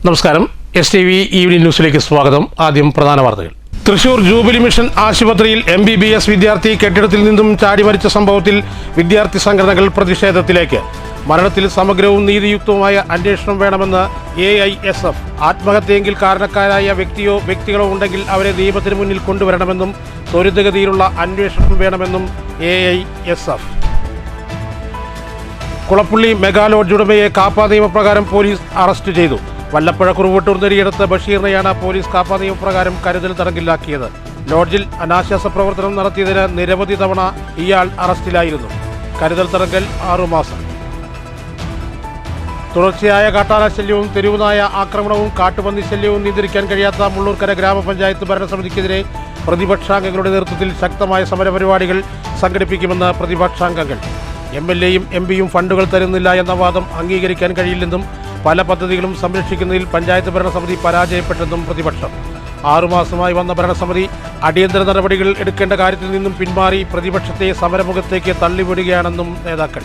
നമസ്കാരം. STV evening ന്യൂസിലേക്ക് സ്വാഗതം. ആദ്യം പ്രധാന വാർത്തകൾ. തൃശൂർ ജൂബിലി മിഷൻ ആശുപത്രിയിൽ MBBS വിദ്യാർത്ഥി കെട്ടിടത്തിൽ നിന്നും ചാടി മരിച്ച സംഭവത്തിൽ വിദ്യാർത്ഥി സംഘടനകൾ പ്രതിഷേധത്തിലേക്ക്. മരണത്തിൽ സമഗ്രവും നീതിയുക്തവുമായ അന്വേഷണം വേണമെന്ന് AISF. ആത്മഹത്യയെങ്കിൽ കാരണക്കാരായ വ്യക്തികളോ ഉണ്ടെങ്കിൽ അവരെ നിയമത്തിന് മുന്നിൽ കൊണ്ടുവരണമെന്നും ത്വരിതഗതിയിലുള്ള അന്വേഷണം വേണമെന്നും AISF. കുളപ്പുള്ളി മെഗാ ലോഡ്ജ് ഉടമയെ കാപ്പ നിയമപ്രകാരം പോലീസ് അറസ്റ്റ് ചെയ്തു. വല്ലപ്പുഴ കുറുവട്ടൂർ നെടിയെടുത്ത ബഷീറിനെയാണ് പോലീസ് കാപ്പ നിയമപ്രകാരം കരുതൽ തടങ്കിലാക്കിയത്. ലോഡ്ജിൽ അനാശാസ പ്രവർത്തനം നടത്തിയതിന് നിരവധി തവണ ഇയാൾ അറസ്റ്റിലായിരുന്നു. കരുതൽ തടങ്കൽ 6 മാസം. തുടർച്ചയായ കാട്ടാന ശല്യവും തെരുവുനായ ആക്രമണവും കാട്ടുപന്നി ശല്യവും നിയന്ത്രിക്കാൻ കഴിയാത്ത മുള്ളൂർക്കര ഗ്രാമപഞ്ചായത്ത് ഭരണസമിതിക്കെതിരെ പ്രതിപക്ഷാംഗങ്ങളുടെ നേതൃത്വത്തിൽ ശക്തമായ സമരപരിപാടികൾ സംഘടിപ്പിക്കുമെന്ന് പ്രതിപക്ഷാംഗങ്ങൾ. MLAയും MPയും ഫണ്ടുകൾ തരുന്നില്ല എന്ന വാദം അംഗീകരിക്കാൻ കഴിയില്ലെന്നും പല പദ്ധതികളും സംരക്ഷിക്കുന്നതിൽ പഞ്ചായത്ത് ഭരണസമിതി പരാജയപ്പെട്ടെന്നും പ്രതിപക്ഷം. 6 മാസമായി വന്ന ഭരണസമിതി അടിയന്തര നടപടികൾ എടുക്കേണ്ട കാര്യത്തിൽ നിന്നും പിന്മാറി പ്രതിപക്ഷത്തെ സമരമുഖത്തേക്ക് തള്ളിവിടുകയാണെന്നും നേതാക്കൾ.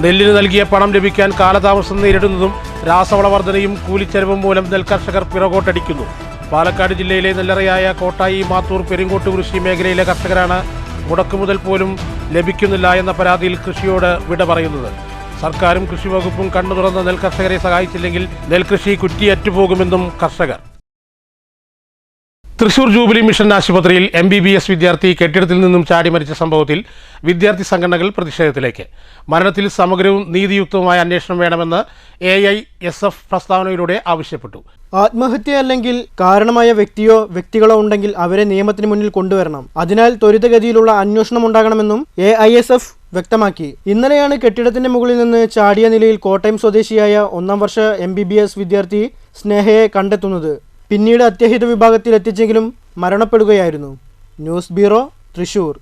നെല്ലിന് നൽകിയ പണം ലഭിക്കാൻ കാലതാമസം നേരിടുന്നതും രാസവളവർദ്ധനയും കൂലിച്ചെലവും മൂലം നെൽകർഷകർ പിറകോട്ടടിക്കുന്നു. പാലക്കാട് ജില്ലയിലെ നെല്ലറയായ കോട്ടായി, മാത്തൂർ, പെരിങ്ങോട്ടുകുരിശി മേഖലയിലെ കർഷകരാണ് മുടക്കുമുതൽ പോലും ലഭിക്കുന്നില്ല എന്ന പരാതിയിൽ കൃഷിയോട് വിട പറയുന്നത്. സർക്കാരും കൃഷിവകുപ്പും കണ്ണു തുറന്ന് നെൽകർഷകരെ സഹായിച്ചില്ലെങ്കിൽ നെൽകൃഷി കുറ്റിയറ്റുപോകുമെന്നും കർഷകർ. തൃശൂർ ജൂബിലി മിഷൻ ആശുപത്രിയിൽ MBBS വിദ്യാർത്ഥി കെട്ടിടത്തിൽ നിന്നും ചാടി മരിച്ച സംഭവത്തിൽ വിദ്യാർത്ഥി സംഘടനകൾ പ്രതിഷേധത്തിലേക്ക്. മരണത്തിൽ സമഗ്രവും നീതിയുക്തവുമായ അന്വേഷണം വേണമെന്ന് AISF പ്രസ്താവനയിലൂടെ ആവശ്യപ്പെട്ടു. ആത്മഹത്യ അല്ലെങ്കിൽ കാരണമായ വ്യക്തികളോ ഉണ്ടെങ്കിൽ അവരെ നിയമത്തിന് മുന്നിൽ കൊണ്ടുവരണം. അതിനാൽ ത്വരിതഗതിയിലുള്ള അന്വേഷണം ഉണ്ടാകണമെന്നും AISF വ്യക്തമാക്കി. ഇന്നലെയാണ് കെട്ടിടത്തിന്റെ മുകളിൽ നിന്ന് ചാടിയ നിലയിൽ കോട്ടയം സ്വദേശിയായ 1ാം വർഷ MBBS വിദ്യാർത്ഥി സ്നേഹയെ കണ്ടെത്തുന്നത്. പിന്നീട് അത്യാഹിത വിഭാഗത്തിൽ എത്തിച്ചെങ്കിലും മരണപ്പെടുകയായിരുന്നു. News bureau, Thrissur.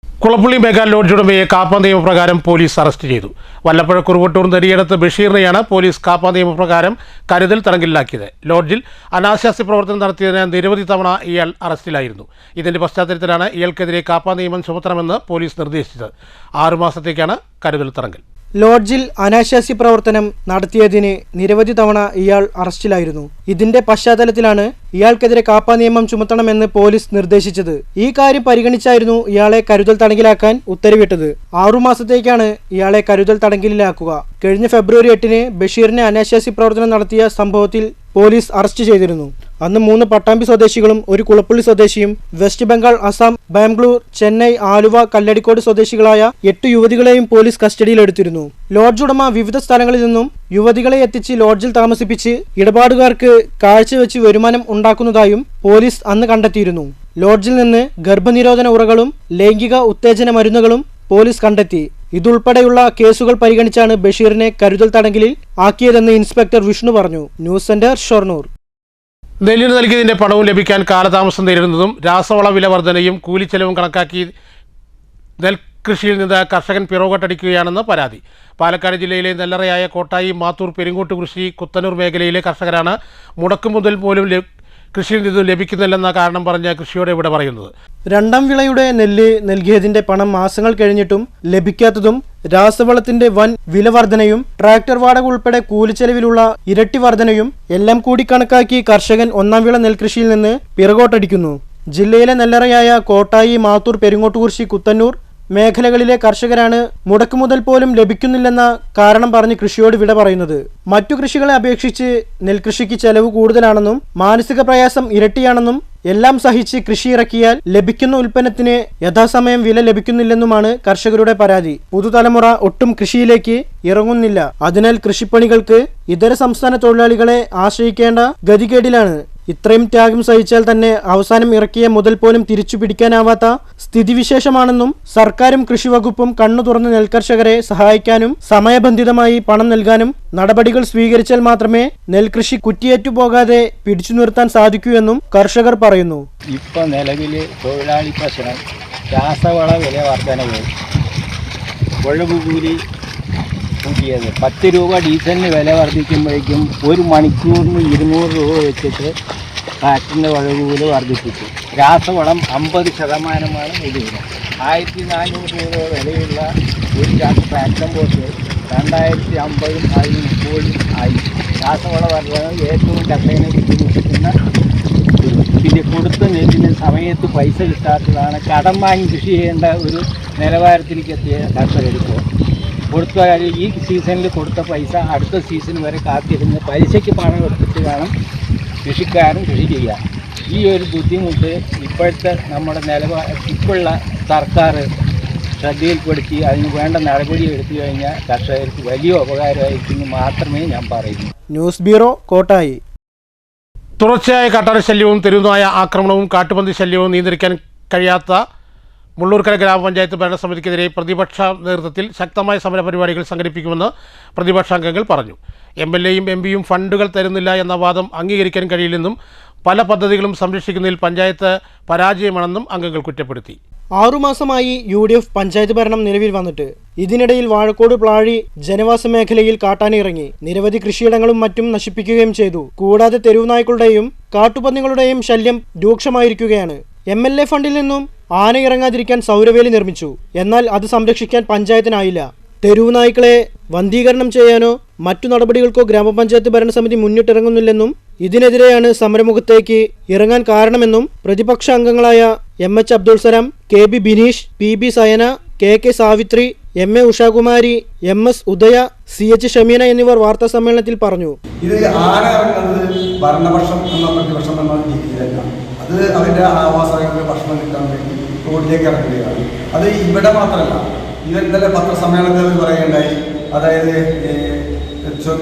Kulappully mega lodge ഉടമയെ കാപ്പ നിയമപ്രകാരം പോലീസ് അറസ്റ്റ് ചെയ്തു. വല്ലപ്പുഴ കുറുവട്ടൂർ നെടിയെടുത്ത ബഷീറിനെയാണ് പോലീസ് കാപ്പ നിയമപ്രകാരം കരുതൽ തടങ്കിലാക്കിയത്. ലോഡ്ജിൽ അനാശാസ്യ പ്രവർത്തനം നടത്തിയതിന് നിരവധി തവണ ഇയാൾ അറസ്റ്റിലായിരുന്നു. ഇതിന്റെ പശ്ചാത്തലത്തിലാണ് ഇയാൾക്കെതിരെ കാപ്പ നിയമം ചുമത്തണമെന്ന് പോലീസ് നിർദ്ദേശിച്ചത്. 6 മാസത്തേക്കാണ് കരുതൽ തടങ്കൽ. ലോഡ്ജിൽ അനാശാസ്യ പ്രവർത്തനം നടത്തിയതിന് നിരവധി തവണ ഇയാൾ അറസ്റ്റിലായിരുന്നു. ഇതിന്റെ പശ്ചാത്തലത്തിലാണ് ഇയാൾക്കെതിരെ കാപ്പ നിയമം ചുമത്തണമെന്ന് പോലീസ് നിർദ്ദേശിച്ചത്. ഈ കാര്യം പരിഗണിച്ചായിരുന്നു ഇയാളെ കരുതൽ തടങ്കിലാക്കാൻ ഉത്തരവിട്ടത്. 6 മാസത്തേക്കാണ് ഇയാളെ കരുതൽ തടങ്കലിലാക്കുക. കഴിഞ്ഞ ഫെബ്രുവരി 8-ന് ബഷീറിനെ അനാശാസ്യ പ്രവർത്തനം നടത്തിയ സംഭവത്തിൽ പോലീസ് അറസ്റ്റ് ചെയ്തിരുന്നു. അന്ന് 3 പട്ടാമ്പി സ്വദേശികളും 1 കുളപ്പുള്ളി സ്വദേശിയും വെസ്റ്റ് ബംഗാൾ, അസം, ബാംഗ്ലൂർ, ചെന്നൈ, ആലുവ, കല്ലടിക്കോട് സ്വദേശികളായ 8 യുവതികളെയും പോലീസ് കസ്റ്റഡിയിലെടുത്തിരുന്നു. ലോഡ്ജ് ഉടമ വിവിധ സ്ഥലങ്ങളിൽ നിന്നും യുവതികളെ എത്തിച്ച് ലോഡ്ജിൽ താമസിപ്പിച്ച് ഇടപാടുകാർക്ക് കാഴ്ചവെച്ച് വരുമാനം ഉണ്ടാക്കുന്നതായും പോലീസ് അന്ന് കണ്ടെത്തിയിരുന്നു. ലോഡ്ജിൽ നിന്ന് ഗർഭനിരോധന ഉറകളും ലൈംഗിക ഉത്തേജന മരുന്നുകളും പോലീസ് കണ്ടെത്തി. ഇതുൾപ്പെടെയുള്ള കേസുകൾ പരിഗണിച്ചാണ് ബഷീറിനെ കരുതൽ തടങ്കലിൽ ആക്കിയതെന്ന് ഇൻസ്പെക്ടർ വിഷ്ണു പറഞ്ഞു. News centre, Shoranur. നെല്ലിന് നൽകിയതിന്റെ പണവും ലഭിക്കാൻ കാലതാമസം നേരിടുന്നതും രാസവള വില വർധനയും കൂലിച്ചെലവും കണക്കാക്കി നെൽകൃഷിയിൽ നിന്ന് കർഷകൻ പിറകോട്ടടിക്കുകയാണെന്ന് പരാതി. പാലക്കാട് ജില്ലയിലെ നെല്ലറയായ കോട്ടായി, മാത്തൂർ, പെരിങ്ങോട്ടുകുരിശി, കുത്തന്നൂർ മേഖലയിലെ കർഷകരാണ് മുടക്കുമുതൽ പോലും കൃഷിയിൽ നിന്ന് ലഭിക്കുന്നില്ലെന്ന കാരണം പറഞ്ഞ് കൃഷിയോടെ ഇവിടെ പറയുന്നത്. 2ാം വിളയുടെ നെല്ല് നൽകിയതിന്റെ പണം മാസങ്ങൾ കഴിഞ്ഞിട്ടും ലഭിക്കാത്തതും രാസവളത്തിന്റെ വൻ വില വർധനയും ട്രാക്ടർ വാടക ഉൾപ്പെടെ കൂലിച്ചെലവിലുള്ള ഇരട്ടി വർധനയും എല്ലാം കൂടി കണക്കാക്കി കർഷകൻ 1ാം വിള നെൽകൃഷിയിൽ നിന്ന് പിറകോട്ടടിക്കുന്നു. ജില്ലയിലെ നെല്ലറയായ കോട്ടായി, മാത്തൂർ, പെരിങ്ങോട്ടുകുരിശി, കുത്തന്നൂർ മേഖലകളിലെ കർഷകരാണ് മുടക്കുമുതൽ പോലും ലഭിക്കുന്നില്ലെന്ന കാരണം പറഞ്ഞ് കൃഷിയോട് വിട പറയുന്നത്. മറ്റു കൃഷികളെ അപേക്ഷിച്ച് നെൽകൃഷിക്ക് ചെലവ് കൂടുതലാണെന്നും മാനസിക പ്രയാസം ഇരട്ടിയാണെന്നും എല്ലാം സഹിച്ച് കൃഷി ഇറക്കിയാൽ ലഭിക്കുന്ന ഉൽപ്പന്നത്തിന് യഥാസമയം വില ലഭിക്കുന്നില്ലെന്നുമാണ് കർഷകരുടെ പരാതി. പുതുതലമുറ ഒട്ടും കൃഷിയിലേക്ക് ഇറങ്ങുന്നില്ല. അതിനാൽ കൃഷിപ്പണികൾക്ക് ഇതര സംസ്ഥാന തൊഴിലാളികളെ ആശ്രയിക്കേണ്ട ഗതികേടിലാണ്. ഇത്രയും ത്യാഗം സഹിച്ചാൽ തന്നെ അവസാനം ഇറക്കിയ മുതൽ പോലും തിരിച്ചു പിടിക്കാനാവാത്ത സ്ഥിതിവിശേഷമാണെന്നും സർക്കാരും കൃഷിവകുപ്പും കണ്ണു തുറന്ന് നെൽകർഷകരെ സഹായിക്കാനും സമയബന്ധിതമായി പണം നൽകാനും നടപടികൾ സ്വീകരിച്ചാൽ മാത്രമേ നെൽകൃഷി കുറ്റിയേറ്റുപോകാതെ പിടിച്ചു നിർത്താൻ സാധിക്കൂ എന്നും കർഷകർ പറയുന്നു. ഇപ്പോൾ നിലവിൽ തൊഴിലാളി പ്രശ്നം, രാസവള വില വർധനവ്, ഒഴിവുകൂലി കൂട്ടിയത്, 10 രൂപ ഡീസലിന് വില വർദ്ധിക്കുമ്പോഴേക്കും 1 മണിക്കൂറിന് 200 രൂപ വെച്ചിട്ട് ട്രാക്ടറിൻ്റെ ഒഴിവുകൂലി വർദ്ധിപ്പിച്ചു. രാസവളം 50% കൂടിയത്. 1400 രൂപ വിലയുള്ള ഒരു ചാക്ക് ട്രാക്ടർ ബോട്ട് 2050 അതിന് 30 രാസവളവർദ്ധന ഏറ്റവും കർഷകനെ ബുദ്ധിമുട്ടിക്കുന്ന പിന്നെ കൊടുത്ത നെല്ലിന് സമയത്ത് പൈസ കിട്ടാത്തതാണ്. കടം വാങ്ങി കൃഷി ചെയ്യേണ്ട ഒരു നിലവാരത്തിലേക്ക് എത്തിയ കർഷകരിപ്പോൾ കൊടുത്ത ഈ സീസണിൽ കൊടുത്ത പൈസ അടുത്ത സീസൺ വരെ കാത്തിരുന്ന് പലിശയ്ക്ക് പണം എടുത്തിട്ട് വേണം കൃഷിക്കാരൻ കൃഷി ചെയ്യാൻ. ഈ ഒരു ബുദ്ധിമുട്ട് ഇപ്പോഴത്തെ നമ്മുടെ ഇപ്പോഴുള്ള സർക്കാർ ശ്രദ്ധയിൽപ്പെടുത്തി അതിന് വേണ്ട നടപടി എടുത്തു കഴിഞ്ഞാൽ കർഷകർക്ക് വലിയ ഉപകാരമായിരിക്കുന്നു മാത്രമേ ഞാൻ പറയുന്നു. News bureau, Kottayi. തുടർച്ചയായ കാട്ടാന ശല്യവും തെരുവുനായ ആക്രമണവും കാട്ടുപന്നി ശല്യവും നിയന്ത്രിക്കാൻ കഴിയാത്ത മുള്ളൂർക്കര ഗ്രാമപഞ്ചായത്ത് ഭരണസമിതിക്കെതിരെ പ്രതിപക്ഷ നേതൃത്വത്തിൽ ശക്തമായ സമരപരിപാടികൾ സംഘടിപ്പിക്കുമെന്ന് പ്രതിപക്ഷാംഗങ്ങൾ പറഞ്ഞു. MLAയും MP യും ഫണ്ടുകൾ തരുന്നില്ല എന്ന വാദം അംഗീകരിക്കാൻ കഴിയില്ലെന്നും പല പദ്ധതികളും സംരക്ഷിക്കുന്നതിൽ പഞ്ചായത്ത് പരാജയമാണെന്നും അംഗങ്ങൾ കുറ്റപ്പെടുത്തി. 6 മാസമായി UDF പഞ്ചായത്ത് ഭരണം നിലവിൽ വന്നിട്ട് ഇതിനിടയിൽ വാഴക്കോട് പ്ലാഴി ജനവാസ മേഖലയിൽ കാട്ടാനിറങ്ങി നിരവധി കൃഷിയിടങ്ങളും മറ്റും നശിപ്പിക്കുകയും ചെയ്തു. കൂടാതെ തെരുവുനായ്ക്കളുടെയും കാട്ടുപന്നികളുടെയും ശല്യം രൂക്ഷമായിരിക്കുകയാണ്. MLA ഫണ്ടിൽ നിന്നും ആന ഇറങ്ങാതിരിക്കാൻ സൗരവേലി നിർമ്മിച്ചു. എന്നാൽ അത് സംരക്ഷിക്കാൻ പഞ്ചായത്തിനായില്ല. തെരുവുനായ്ക്കളെ വന്ധീകരണം ചെയ്യാനോ മറ്റു നടപടികൾക്കോ ഗ്രാമപഞ്ചായത്ത് ഭരണസമിതി മുന്നിട്ടിറങ്ങുന്നില്ലെന്നും ഇതിനെതിരെയാണ് സമരമുഖത്തേക്ക് ഇറങ്ങാൻ കാരണമെന്നും പ്രതിപക്ഷ അംഗങ്ങളായ MH Abdul Salam, KB Bineesh, PB Sayana, KK Savitri, MA Ushakumari, MS ഉദയ, CH ഷമീന എന്നിവർ വാർത്താ സമ്മേളനത്തിൽ പറഞ്ഞു. ഇത് ആന ഇറങ്ങുന്നത് ഭരണപക്ഷം എന്ന പ്രതിപക്ഷം എന്ന രീതിയിലല്ല. അത് അവരുടെ ആവാസങ്ങളുടെ ഭക്ഷണം കിട്ടാൻ വേണ്ടി റോഡിലേക്ക് ഇറങ്ങുകയാണ്. അത് ഇവിടെ മാത്രമല്ല, ഇന്നലെ പത്രസമ്മേളനത്തിൽ പറയുകയുണ്ടായി. അതായത്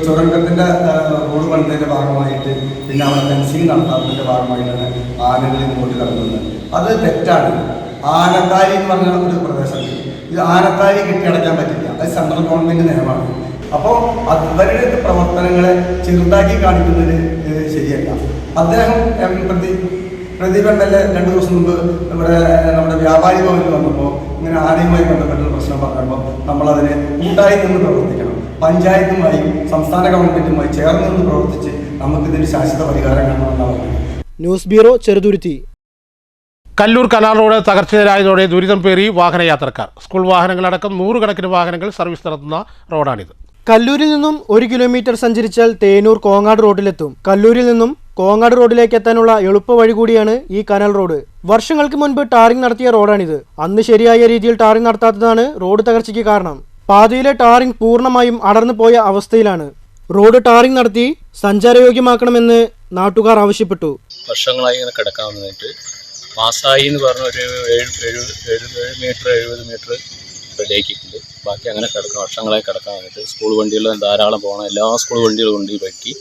ചുരങ്കത്തിൻ്റെ റോഡ് പണിതിൻ്റെ ഭാഗമായിട്ട് പിന്നെ അവിടെ ഫെൻസിങ് നടത്താത്തതിൻ്റെ ഭാഗമായിട്ടാണ് ആനകൾ ഇങ്ങോട്ട് കടന്നത്. അത് തെറ്റാണ്. ആനക്കാരി എന്ന് പറഞ്ഞ ഒരു പ്രദേശമുണ്ട്. ഇത് ആനക്കാരി കെട്ടിയടയ്ക്കാൻ പറ്റില്ല. അത് സെൻട്രൽ ഗവൺമെൻറ് നിയമമാണ്. അപ്പോൾ അവരുടെ പ്രവർത്തനങ്ങളെ ചെറുതാക്കി കാണിക്കുന്നത് ശരിയല്ല. അദ്ദേഹം പ്രദീപ് MLA 2 ദിവസം മുമ്പ് നമ്മുടെ വ്യാപാരി ഭവനിൽ വന്നപ്പോൾ ഇങ്ങനെ ആനയുമായി ബന്ധപ്പെട്ട പ്രശ്നം പറഞ്ഞപ്പോൾ നമ്മളതിന് കൂട്ടായി നിന്ന് പ്രവർത്തിക്കണം. പഞ്ചായത്തുമായും സംസ്ഥാന ഗവൺമെൻറ്റുമായി ചേർന്ന് നിന്ന് പ്രവർത്തിച്ച് നമുക്കിതിന് ശാശ്വത പരിഹാരം കാണണമെന്നാണ് പറയുന്നത്. News bureau, Cheruthuruthy. Kallur canal road തകർച്ചയിലായതോടെ ദുരിതം പേറി വാഹനയാത്രക്കാർ. സ്കൂൾ വാഹനങ്ങളടക്കം 100 കണക്കിന് വാഹനങ്ങൾ സർവീസ് നടത്തുന്ന റോഡാണിത്. കല്ലൂരിൽ നിന്നും 1 കിലോമീറ്റർ സഞ്ചരിച്ചാൽ തേനൂർ കോങ്ങാട് റോഡിലെത്തും. കല്ലൂരിൽ നിന്നും കോങ്ങാട് റോഡിലേക്ക് എത്താനുള്ള എളുപ്പ വഴി കൂടിയാണ് ഈ കനാൽ റോഡ്. വർഷങ്ങൾക്ക് മുൻപ് ടാറിംഗ് നടത്തിയ റോഡാണിത്. അന്ന് ശരിയായ രീതിയിൽ ടാറിംഗ് നടത്താത്തതാണ് റോഡ് തകർച്ചയ്ക്ക് കാരണം. പാതയിലെ ടാറിംഗ് പൂർണ്ണമായും അടർന്നു പോയ അവസ്ഥയിലാണ്. റോഡ് ടാറിംഗ് നടത്തി സഞ്ചാരയോഗ്യമാക്കണമെന്ന് നാട്ടുകാർ ആവശ്യപ്പെട്ടു. വർഷങ്ങളായി ഇങ്ങനെ കിടക്കാൻ വന്നിട്ട് പാസ്സായി എന്ന് പറഞ്ഞ ഒരു 70 മീറ്റർ റെഡിയാക്കിയിട്ടുണ്ട്. ബാക്കി അങ്ങനെ കിടക്കാം, വർഷങ്ങളായി കിടക്കാൻ വന്നിട്ട് സ്കൂൾ വണ്ടികൾ ധാരാളം പോകണം. എല്ലാ സ്കൂൾ വണ്ടികളും കൊണ്ട് പറ്റി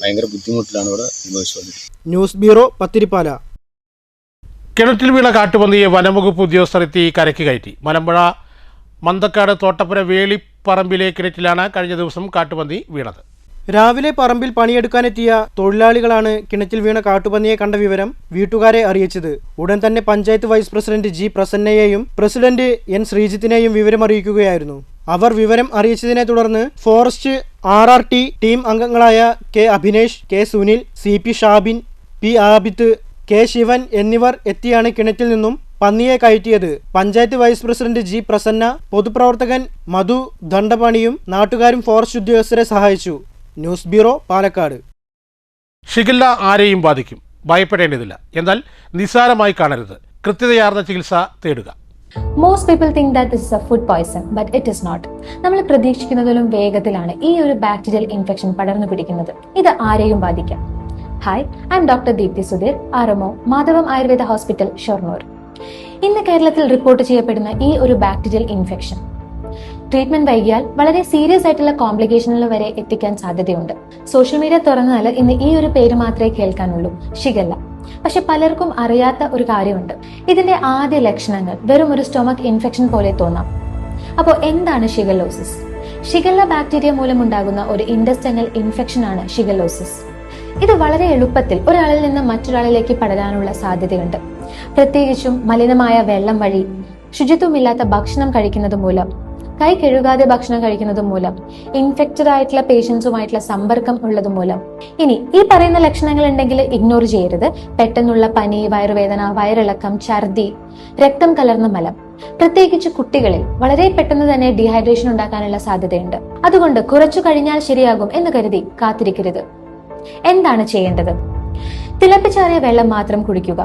ഭയങ്കര ബുദ്ധിമുട്ടിലാണ് ഇവിടെ അനുഭവിച്ചുകൊണ്ടിരിക്കുന്നത്. News bureau, Pathiripala. കിണറ്റിൽ വീണ കാട്ടുപന്നിയെ വനംവകുപ്പ് ഉദ്യോഗസ്ഥർ എത്തി കരയ്ക്ക് കയറ്റി. മലമ്പുഴ മന്തക്കാട് തോട്ടപ്പുര വേളിപ്പറമ്പിലെ കിണറ്റിലാണ് കഴിഞ്ഞ ദിവസം കാട്ടുപന്നി വീണത്. രാവിലെ പറമ്പിൽ പണിയെടുക്കാനെത്തിയ തൊഴിലാളികളാണ് കിണറ്റിൽ വീണ കാട്ടുപന്നിയെ കണ്ട വിവരം വീട്ടുകാരെ അറിയിച്ചത്. ഉടൻ തന്നെ പഞ്ചായത്ത് വൈസ് പ്രസിഡന്റ് G പ്രസന്നയെയും പ്രസിഡന്റ് N ശ്രീജിത്തിനെയും വിവരമറിയിക്കുകയായിരുന്നു. അവർ വിവരം അറിയിച്ചതിനെ തുടർന്ന് ഫോറസ്റ്റ് RRT ടീം അംഗങ്ങളായ K Abhinesh, K Sunil, CP Shabin, P Abith, K Sivan എന്നിവർ എത്തിയാണ് കിണറ്റിൽ നിന്നും പന്നിയെ കയറ്റിയത്. Panchayat vice president G Prasanna, പൊതുപ്രവർത്തകൻ മധു ദണ്ഡപാണിയും നാട്ടുകാരും ഫോറസ്റ്റ് ഉദ്യോഗസ്ഥരെ സഹായിച്ചു. News bureau, Palakkad. ഷിഗല്ല ആരെയും ബാധിക്കും, ഭയപ്പെടേണ്ടതില്ല. എന്നാൽ നിസ്സാരമായി കാണരുത്. കൃത്യതയാർന്ന ചികിത്സ തേടുക. Most people think that this is a food poison, but it is not. നമ്മൾ പ്രതീക്ഷിക്കുന്നതിലും വേഗത്തിലാണ് ഈ ഒരു ബാക്ടീരിയൽ ഇൻഫെക്ഷൻ പടർന്നു പിടിക്കുന്നത്. ഇത് ആരെയും ബാധിക്കാം. Hi, I'm doctor Deepthi Sudheer, RMO, Madhavam Ayurveda hospital, Shoranur. ഇന്ന് കേരളത്തിൽ റിപ്പോർട്ട് ചെയ്യപ്പെടുന്ന ഈ ഒരു ബാക്ടീരിയൽ ഇൻഫെക്ഷൻ ട്രീറ്റ്മെന്റ് വൈകിയാൽ വളരെ സീരിയസ് ആയിട്ടുള്ള കോംപ്ലിക്കേഷനിൽ വരെ എത്തിക്കാൻ സാധ്യതയുണ്ട്. സോഷ്യൽ മീഡിയ തുറന്നാൽ ഇന്ന് ഈ ഒരു പേര് മാത്രമേ കേൾക്കാനുള്ളൂ, ഷിഗല്ല. പക്ഷെ പലർക്കും അറിയാത്ത ഒരു കാര്യമുണ്ട്. ഇതിന്റെ ആദ്യ ലക്ഷണങ്ങൾ വെറും ഒരു സ്റ്റൊമക് ഇൻഫെക്ഷൻ പോലെ തോന്നാം. അപ്പോൾ എന്താണ് ഷിഗല്ലോസിസ്? ഷിഗല്ല ബാക്ടീരിയ മൂലമുണ്ടാകുന്ന ഒരു ഇൻഡസ്റ്റൈനൽ ഇൻഫെക്ഷൻ ആണ് ഷിഗല്ലോസിസ്. ഇത് വളരെ എളുപ്പത്തിൽ ഒരാളിൽ നിന്ന് മറ്റൊരാളിലേക്ക് പടരാനുള്ള സാധ്യതയുണ്ട്. പ്രത്യേകിച്ചും മലിനമായ വെള്ളം വഴി, ശുചിത്വമില്ലാത്ത ഭക്ഷണം കഴിക്കുന്നത് മൂലം, കൈ കഴുകാതെ ഭക്ഷണം കഴിക്കുന്നത് മൂലം, ഇൻഫെക്റ്റഡ് ആയിട്ടുള്ള പേഷ്യൻസുമായിട്ടുള്ള സമ്പർക്കം ഉള്ളത് മൂലം. ഇനി ഈ പറയുന്ന ലക്ഷണങ്ങൾ ഉണ്ടെങ്കിൽ ഇഗ്നോർ ചെയ്യരുത്. പെട്ടെന്നുള്ള പനി, വയറുവേദന, വയറിളക്കം, ഛർദി, രക്തം കലർന്ന മലം, പ്രത്യേകിച്ച് കുട്ടികളിൽ വളരെ പെട്ടെന്ന് തന്നെ ഡീഹൈഡ്രേഷൻ ഉണ്ടാക്കാനുള്ള സാധ്യതയുണ്ട്. അതുകൊണ്ട് കുറച്ചു കഴിഞ്ഞാൽ ശരിയാകും എന്ന് കരുതി കാത്തിരിക്കരുത്. എന്താണ് ചെയ്യേണ്ടത്? തിളപ്പിച്ചാറിയ വെള്ളം മാത്രം കുടിക്കുക.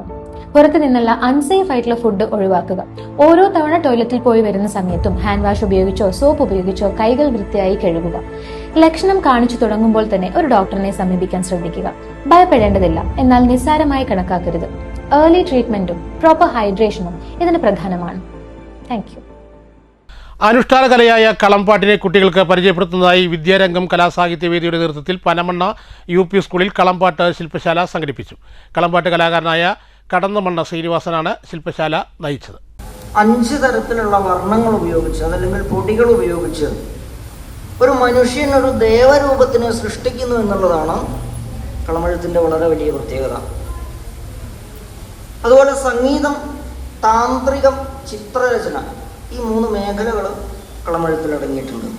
പുറത്തു നിന്നുള്ള അൺസേഫ് ആയിട്ടുള്ള ഫുഡ് ഒഴിവാക്കുക. ഓരോ തവണ ടോയ്ലറ്റിൽ പോയി വരുന്ന സമയത്തും ഹാൻഡ് വാഷ് ഉപയോഗിച്ചോ സോപ്പ് ഉപയോഗിച്ചോ കൈകൾ വൃത്തിയായി കഴുകുക. ലക്ഷണം കാണിച്ചു തുടങ്ങുമ്പോൾ തന്നെ ഒരു ഡോക്ടറിനെ സമീപിക്കാൻ ശ്രദ്ധിക്കുക. ഭയപ്പെടേണ്ടതില്ല, എന്നാൽ നിസ്സാരമായി കണക്കാക്കരുത്. ഏർലി ട്രീറ്റ്മെന്റും പ്രോപ്പർ ഹൈഡ്രേഷനും ഇതിന് പ്രധാനമാണ്. Thank you. അനുഷ്ഠാന കലയായ കളംപാട്ടിനെ കുട്ടികൾക്ക് പരിചയപ്പെടുത്തുന്നതായി വിദ്യാരംഗം കലാസാഹിത്യവേദിയുടെ നേതൃത്വത്തിൽ പനമണ്ണ UP സ്കൂളിൽ കളംപാട്ട് ശില്പശാല സംഘടിപ്പിച്ചു. കളംപാട്ട് കലാകാരനായ കടന്നമണ്ണ ശ്രീനിവാസനാണ് ശില്പശാല നയിച്ചത്. 5 തരത്തിലുള്ള വർണ്ണങ്ങൾ ഉപയോഗിച്ച് അതല്ലെങ്കിൽ പൊടികൾ ഉപയോഗിച്ച് ഒരു മനുഷ്യൻ ഒരു ദേവരൂപത്തിനെ സൃഷ്ടിക്കുന്നു എന്നുള്ളതാണ് കളമെഴുത്തിൻ്റെ വളരെ വലിയ പ്രത്യേകത. അതുപോലെ സംഗീതം, താന്ത്രികം, ചിത്രരചന, ഈ 3 മേഖലകൾ കളമെഴുത്തിൽ അടങ്ങിയിട്ടുണ്ട്.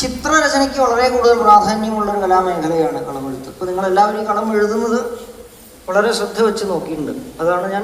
ചിത്രരചനയ്ക്ക് വളരെ കൂടുതൽ പ്രാധാന്യമുള്ളൊരു കലാമേഖലയാണ് കളമെഴുത്ത്. ഇപ്പോൾ നിങ്ങളെല്ലാവരും ഈ കളം എഴുതുന്നത് വളരെ ശ്രദ്ധ വെച്ച് നോക്കിയിട്ടുണ്ട്. അതാണ് ഞാൻ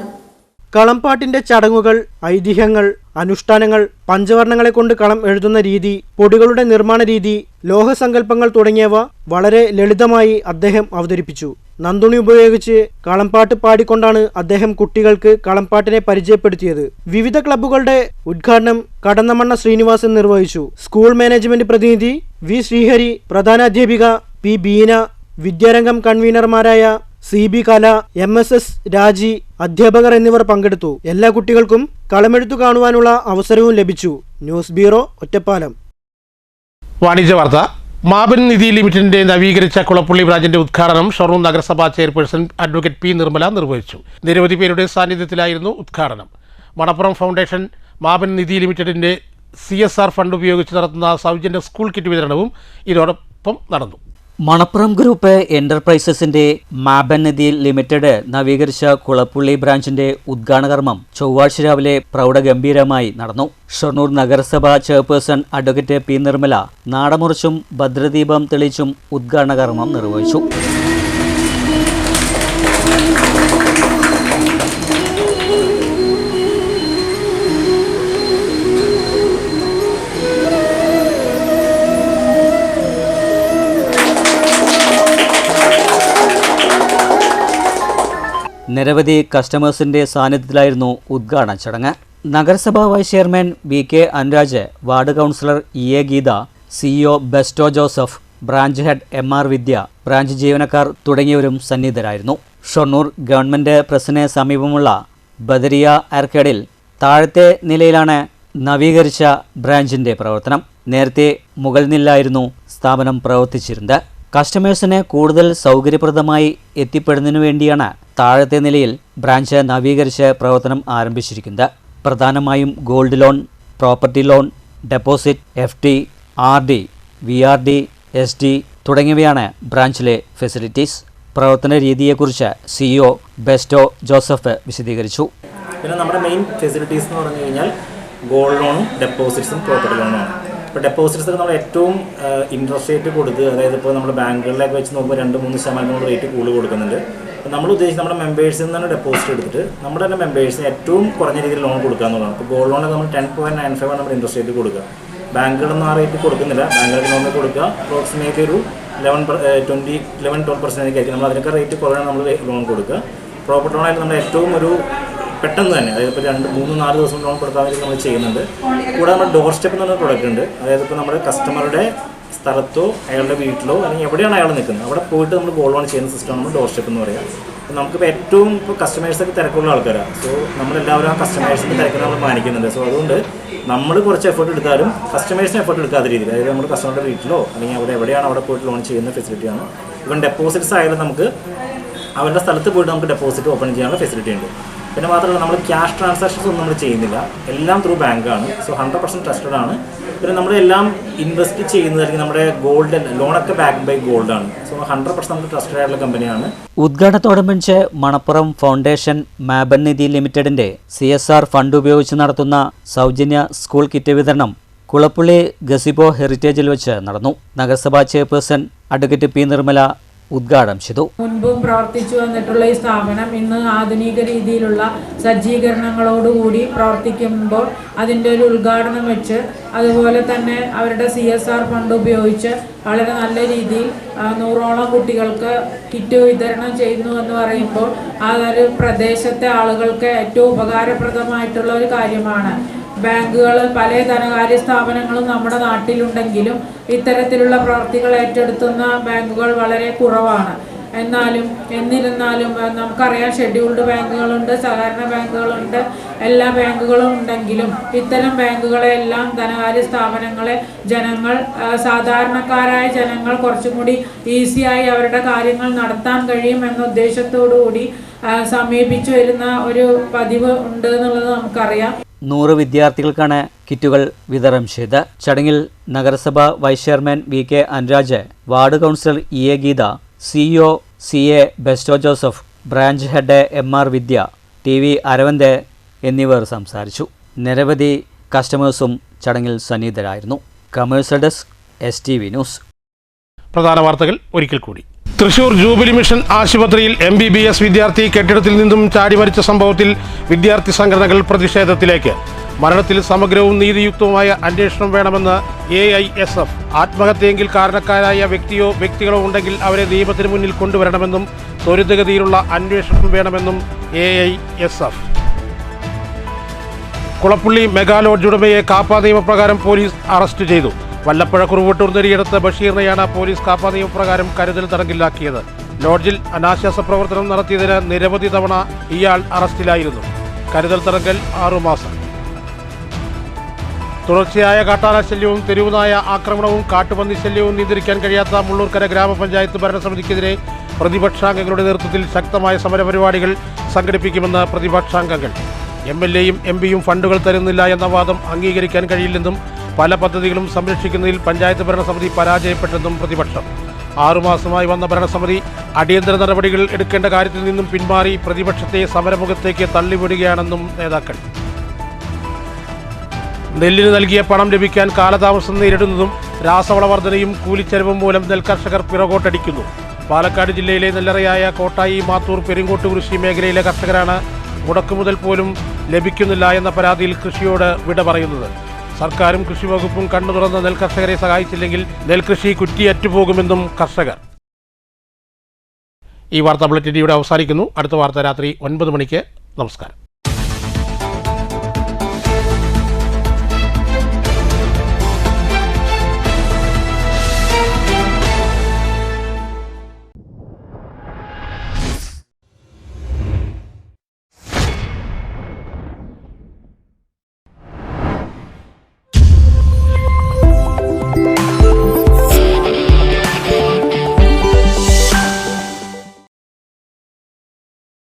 കളംപാട്ടിന്റെ ചടങ്ങുകൾ, ഐതിഹ്യങ്ങൾ, അനുഷ്ഠാനങ്ങൾ, പഞ്ചവർണ്ണങ്ങളെ കൊണ്ട് കളം എഴുതുന്ന രീതി, പൊടികളുടെ നിർമ്മാണ രീതി, ലോഹസങ്കല്പങ്ങൾ തുടങ്ങിയവ വളരെ ലളിതമായി അദ്ദേഹം അവതരിപ്പിച്ചു. നന്ദുണി ഉപയോഗിച്ച് കളംപാട്ട് പാടിക്കൊണ്ടാണ് അദ്ദേഹം കുട്ടികൾക്ക് കളംപാട്ടിനെ പരിചയപ്പെടുത്തിയത്. വിവിധ ക്ലബ്ബുകളുടെ ഉദ്ഘാടനം കടന്നമണ്ണ ശ്രീനിവാസൻ നിർവഹിച്ചു. സ്കൂൾ മാനേജ്മെന്റ് പ്രതിനിധി വി ശ്രീഹരി, പ്രധാനാധ്യാപിക പി ബീന, വിദ്യാരംഗം കൺവീനർമാരായ CB കല, MSS രാജി, അധ്യാപകർ എന്നിവർ പങ്കെടുത്തു. എല്ലാ കുട്ടികൾക്കും കളമെഴുത്തു കാണുവാനുള്ള അവസരവും ലഭിച്ചു. News bureau, Ottapalam. വാണിജ്യ വാർത്ത. മാബൻ നിധി ലിമിറ്റഡിന്റെ നവീകരിച്ച കുളപ്പുള്ളി ബ്രാഞ്ചിന്റെ ഉദ്ഘാടനം ഷൊർണൂർ നഗരസഭാ ചെയർപേഴ്സൺ അഡ്വക്കേറ്റ് പി നിർമ്മല നിർവഹിച്ചു. നിരവധി പേരുടെ സാന്നിധ്യത്തിലായിരുന്നു ഉദ്ഘാടനം. മണപ്പുറം ഫൗണ്ടേഷൻ മാബൻ നിധി ലിമിറ്റഡിന്റെ CSR ഫണ്ട് ഉപയോഗിച്ച് നടത്തുന്ന സൗജന്യ സ്കൂൾ കിറ്റ് വിതരണവും ഇതോടൊപ്പം നടന്നു. മണപ്പുറം ഗ്രൂപ്പ് എന്റർപ്രൈസസിന്റെ മാബൻ നിധി ലിമിറ്റഡ് നവീകരിച്ച കുളപ്പുള്ളി ബ്രാഞ്ചിന്റെ ഉദ്ഘാടന കർമ്മം ചൊവ്വാഴ്ച രാവിലെ പ്രൗഢഗംഭീരമായി നടന്നു. ഷൊർണൂർ നഗരസഭാ ചെയർപേഴ്സൺ അഡ്വക്കേറ്റ് പി നിർമ്മല നാടമുറിച്ചും ഭദ്രദീപം തെളിയിച്ചും ഉദ്ഘാടന കർമ്മം നിർവഹിച്ചു. നിരവധി കസ്റ്റമേഴ്സിന്റെ സാന്നിധ്യത്തിലായിരുന്നു ഉദ്ഘാടന ചടങ്ങ്. നഗരസഭാ vice chairman VK Anuraj, ward councillor EA Geetha, CEO Besto Joseph, branch head MR Vidya, branch ജീവനക്കാർ തുടങ്ങിയവരും സന്നിഹിതരായിരുന്നു. ഷൊർണൂർ ഗവൺമെന്റ് പ്രസിന് സമീപമുള്ള ബദരിയ ആർക്കേഡിൽ താഴത്തെ നിലയിലാണ് നവീകരിച്ച ബ്രാഞ്ചിന്റെ പ്രവർത്തനം. നേരത്തെ മുകൾ നിലയിലായിരുന്നു സ്ഥാപനം പ്രവർത്തിച്ചിരുന്നത്. കസ്റ്റമേഴ്സിന് കൂടുതൽ സൗകര്യപ്രദമായി എത്തിപ്പെടുന്നതിനു വേണ്ടിയാണ് താഴത്തെ നിലയിൽ ബ്രാഞ്ച് നവീകരിച്ച് പ്രവർത്തനം ആരംഭിച്ചിരിക്കുന്നത്. പ്രധാനമായും gold loan, property loan, deposit, FD, RD, VRD, SD തുടങ്ങിയവയാണ് ബ്രാഞ്ചിലെ ഫെസിലിറ്റീസ്. പ്രവർത്തന രീതിയെക്കുറിച്ച് CEO ബെസ്റ്റോ ജോസഫ് വിശദീകരിച്ചു. പിന്നെ നമ്മുടെ മെയിൻ ഫെസിലിറ്റീസ് എന്ന് പറഞ്ഞു കഴിഞ്ഞാൽ ഗോൾഡ് ലോണും ഡെപ്പോസിറ്റ്സും പ്രോപ്പർട്ടി ലോണുമാണ്. ഇപ്പോൾ ഡെപ്പോസിറ്റ്സ് നമ്മൾ ഏറ്റവും ഇൻട്രസ്റ്റ് റേറ്റ് കൊടുത്ത്, അതായത് ഇപ്പോൾ നമ്മൾ ബാങ്കുകളിലൊക്കെ വെച്ച് നോക്കുമ്പോൾ 2-3% നമ്മൾ റേറ്റ് കൂടുതൽ കൊടുക്കുന്നുണ്ട്. അപ്പോൾ നമ്മൾ ഉദ്ദേശിച്ച് നമ്മുടെ മെമ്പേഴ്സിൽ നിന്നാണ് ഡെപ്പോസിറ്റ് എടുത്തിട്ട് നമ്മുടെ തന്നെ മെമ്പേഴ്സിന് ഏറ്റവും കുറഞ്ഞ രീതിയിൽ ലോൺ കൊടുക്കുക എന്നുള്ളതാണ്. ഇപ്പോൾ ഗോൾഡ് ലോണൊക്കെ നമ്മൾ 10.95 ആണ് നമ്മുടെ ഇൻട്രസ്റ്റ് റേറ്റ് കൊടുക്കുക. ബാങ്കുകളൊന്നും ആ റേറ്റ് കൊടുക്കുന്നില്ല. ബാങ്കുകൾക്ക് ലോൺ കൊടുക്കുക അപ്രോക്സിമേറ്റ്ലി ഒരു 11-12% ആയിരിക്കും. നമ്മൾ അതിനൊക്കെ റേറ്റ് കുറവാണ് നമ്മൾ ലോൺ കൊടുക്കുക. പ്രോപ്പർട്ടി ലോണായിട്ട് നമ്മൾ ഏറ്റവും ഒരു പെട്ടെന്ന് തന്നെ, അതായത് ഇപ്പോൾ 2-3-4 ദിവസം ലോൺ കൊടുക്കാൻ വേണ്ടി നമ്മൾ ചെയ്യുന്നുണ്ട്. കൂടാതെ നമ്മുടെ ഡോർ സ്റ്റെപ്പ് എന്ന് പറഞ്ഞ പ്രൊഡക്റ്റ് ഉണ്ട്. അതായത് ഇപ്പോൾ നമ്മുടെ കസ്റ്റമറുടെ സ്ഥലത്തോ അയാളുടെ വീട്ടിലോ അല്ലെങ്കിൽ എവിടെയാണ് അയാൾ നിൽക്കുന്നത് അവിടെ പോയിട്ട് നമ്മൾ ഗോൾഡ് ലോൺ ചെയ്യുന്ന സിസ്റ്റമാണ് നമ്മൾ ഡോർ സ്റ്റെപ്പ് എന്ന് പറയുക. അപ്പോൾ നമുക്കിപ്പോൾ ഏറ്റവും ഇപ്പോൾ കസ്റ്റമേഴ്സൊക്കെ തിരക്കുള്ള ആൾക്കാരാണ്. സോ നമ്മളെല്ലാവരും ആ കസ്റ്റമേഴ്സിൻ്റെ തിരക്കിനെ നമ്മൾ മാനിക്കുന്നുണ്ട്. സോ അതുകൊണ്ട് നമ്മൾ കുറച്ച് എഫേർട്ട് എടുത്താലും കസ്റ്റമേഴ്സിന് എഫേർട്ട് എടുക്കാത്ത രീതിയിൽ, അതായത് നമ്മൾ കസ്റ്റമറുടെ വീട്ടിലോ അല്ലെങ്കിൽ അവിടെ എവിടെയാണ് അവിടെ പോയിട്ട് ലോൺ ചെയ്യുന്ന ഫെസിലിറ്റിയാണ്. ഇവൻ ഡെപ്പോസിറ്റ്സ് ആയാലും നമുക്ക് അവരുടെ സ്ഥലത്ത് പോയിട്ട് നമുക്ക് ഡെപ്പോസിറ്റ് ഓപ്പൺ ചെയ്യാനുള്ള ഫെസിലിറ്റി ഉണ്ട്. പിന്നെ മാത്രമല്ല നമ്മൾ ക്യാഷ് ട്രാൻസാക്ഷൻസ് ഒന്നും നമ്മൾ ചെയ്യുന്നില്ല, എല്ലാം ത്രൂ ബാങ്കാണ്. സോ 100% ട്രസ്റ്റഡ് ആണ്. പിന്നെ നമ്മളെല്ലാം ഇൻവെസ്റ്റ് ചെയ്യുന്നത് അല്ലെങ്കിൽ നമ്മുടെ ഗോൾഡ് ലോണൊക്കെ ബാക്ക്ഡ് ബൈ ഗോൾഡാണ്. സോ 100% നമുക്ക് ട്രസ്റ്റഡ് ആയിട്ടുള്ള കമ്പനിയാണ്. ഉദ്ഘാടനത്തോടനുബന്ധിച്ച് മണപ്പുറം ഫൗണ്ടേഷൻ മാബൻ നിധി ലിമിറ്റഡിന്റെ CSR ഫണ്ട് ഉപയോഗിച്ച് നടത്തുന്ന സൗജന്യ സ്കൂൾ കിറ്റ് വിതരണം കുളപ്പുള്ളി ഗസിബോ ഹെറിറ്റേജിൽ വെച്ച് നടന്നു. നഗരസഭാ ചെയർപേഴ്സൺ അഡ്വക്കേറ്റ് പി നിർമ്മല, ഉദ്ഘാടനം ചെയ്തു. മുൻപും പ്രവർത്തിച്ചു വന്നിട്ടുള്ള ഈ സ്ഥാപനം ഇന്ന് ആധുനിക രീതിയിലുള്ള സജ്ജീകരണങ്ങളോടുകൂടി പ്രവർത്തിക്കുമ്പോൾ അതിൻ്റെ ഒരു ഉദ്ഘാടനം വെച്ച് അതുപോലെ തന്നെ അവരുടെ CSR ഫണ്ട് ഉപയോഗിച്ച് വളരെ നല്ല രീതിയിൽ 100ഓളം കുട്ടികൾക്ക് കിറ്റ് വിതരണം ചെയ്യുന്നു എന്ന് പറയുമ്പോൾ അതൊരു പ്രദേശത്തെ ആളുകൾക്ക് ഏറ്റവും ഉപകാരപ്രദമായിട്ടുള്ള ഒരു കാര്യമാണ്. ബാങ്കുകൾ, പല ധനകാര്യ സ്ഥാപനങ്ങളും നമ്മുടെ നാട്ടിലുണ്ടെങ്കിലും ഇത്തരത്തിലുള്ള പ്രവർത്തികൾ ഏറ്റെടുത്തുന്ന ബാങ്കുകൾ വളരെ കുറവാണ്. എന്നിരുന്നാലും നമുക്കറിയാം, ഷെഡ്യൂൾഡ് ബാങ്കുകളുണ്ട്, സഹകരണ ബാങ്കുകളുണ്ട്, എല്ലാ ബാങ്കുകളും ഉണ്ടെങ്കിലും ഇത്തരം ബാങ്കുകളെല്ലാം ധനകാര്യ സ്ഥാപനങ്ങളെ സാധാരണക്കാരായ ജനങ്ങൾ കുറച്ചും കൂടി ഈസിയായി അവരുടെ കാര്യങ്ങൾ നടത്താൻ കഴിയും എന്ന ഉദ്ദേശത്തോടു കൂടി സമീപിച്ചു വരുന്ന ഒരു പതിവ് ഉണ്ട് എന്നുള്ളത് നമുക്കറിയാം. 100 വിദ്യാർത്ഥികൾക്കാണ് കിറ്റുകൾ വിതരണം ചെയ്ത്. ചടങ്ങിൽ നഗരസഭ vice chairman VK Anuraj, ward councillor EA Geetha, CEO CA Besto Joseph, branch head MR Vidya, TV Aravind എന്നിവർ സംസാരിച്ചു. നിരവധി കസ്റ്റമേഴ്സും ചടങ്ങിൽ സന്നിഹിതരായിരുന്നു. Commercial desk STV news. പ്രധാന വാർത്തകൾ ഒരിക്കൽ കൂടി. തൃശൂർ ജൂബിലി മിഷൻ ആശുപത്രിയിൽ MBBS വിദ്യാർത്ഥി കെട്ടിടത്തിൽ നിന്നും ചാടി മരിച്ച സംഭവത്തിൽ വിദ്യാർത്ഥി സംഘടനകൾ പ്രതിഷേധത്തിലേക്ക്. മരണത്തിൽ സമഗ്രവും നീതിയുക്തവുമായ അന്വേഷണം വേണമെന്ന് AISF. ആത്മഹത്യയെങ്കിൽ കാരണക്കാരായ വ്യക്തിയോ വ്യക്തികളോ ഉണ്ടെങ്കിൽ അവരെ നിയമത്തിന് മുന്നിൽ കൊണ്ടുവരണമെന്നും ത്വരിതഗതിയിലുള്ള അന്വേഷണം വേണമെന്നും AISF. കുളപ്പുള്ളി മെഗാ ലോഡ്ജ് ഉടമയെ കാപ്പ നിയമപ്രകാരം പോലീസ് അറസ്റ്റ് ചെയ്തു. വല്ലപ്പുഴ കുറുവട്ടൂർ നെടിയെടുത്ത ബഷീറിനെയാണ് പോലീസ് കാപ്പ നിയമപ്രകാരം കരുതൽ തടങ്കിലാക്കിയത്. ലോഡ്ജിൽ അനാശാസ പ്രവർത്തനം നടത്തിയതിന് നിരവധി തവണ ഇയാൾ അറസ്റ്റിലായിരുന്നു. കരുതൽ തടങ്കൽ 6 മാസം. തുടർച്ചയായ കാട്ടാനശല്യവും തെരുവുനായ ആക്രമണവും കാട്ടുപന്നി ശല്യവും നിയന്ത്രിക്കാൻ കഴിയാത്ത മുള്ളൂർക്കര ഗ്രാമപഞ്ചായത്ത് ഭരണസമിതിക്കെതിരെ പ്രതിപക്ഷാംഗങ്ങളുടെ നേതൃത്വത്തിൽ ശക്തമായ സമരപരിപാടികൾ സംഘടിപ്പിക്കുമെന്ന് പ്രതിപക്ഷാംഗങ്ങൾ. MLAയും MPയും ഫണ്ടുകൾ തരുന്നില്ല എന്ന വാദം അംഗീകരിക്കാൻ കഴിയില്ലെന്നും പല പദ്ധതികളും സംരക്ഷിക്കുന്നതിൽ പഞ്ചായത്ത് ഭരണസമിതി പരാജയപ്പെട്ടെന്നും പ്രതിപക്ഷം. 6 മാസമായി വന്ന ഭരണസമിതി അടിയന്തര നടപടികൾ എടുക്കേണ്ട കാര്യത്തിൽ നിന്നും പിന്മാറി പ്രതിപക്ഷത്തെ സമരമുഖത്തേക്ക് തള്ളിവിടുകയാണെന്നും നേതാക്കൾ. നെല്ലിന് നൽകിയ പണം ലഭിക്കാൻ കാലതാമസം നേരിടുന്നതും രാസവളവർദ്ധനയും കൂലിച്ചെലവും മൂലം നെൽകർഷകർ പിറകോട്ടടിക്കുന്നു. പാലക്കാട് ജില്ലയിലെ നെല്ലറയായ കോട്ടായി, മാത്തൂർ, പെരിങ്ങോട്ട് കൃഷി മേഖലയിലെ കർഷകരാണ് മുടക്കുമുതൽ പോലും ലഭിക്കുന്നില്ല എന്ന പരാതിയിൽ കൃഷിയോട് വിട പറയുന്നത്. സർക്കാരും കൃഷി വകുപ്പും കണ്ണു തുറന്ന് നെൽകർഷകരെ സഹായിച്ചില്ലെങ്കിൽ നെൽകൃഷി കുറ്റിയറ്റുപോകുമെന്നും കർഷകർ. ഈ വാർത്താ ബുള്ളറ്റിൻ ഇവിടെ അവസാനിക്കുന്നു. അടുത്ത വാർത്ത രാത്രി 9 മണിക്ക്. നമസ്കാരം.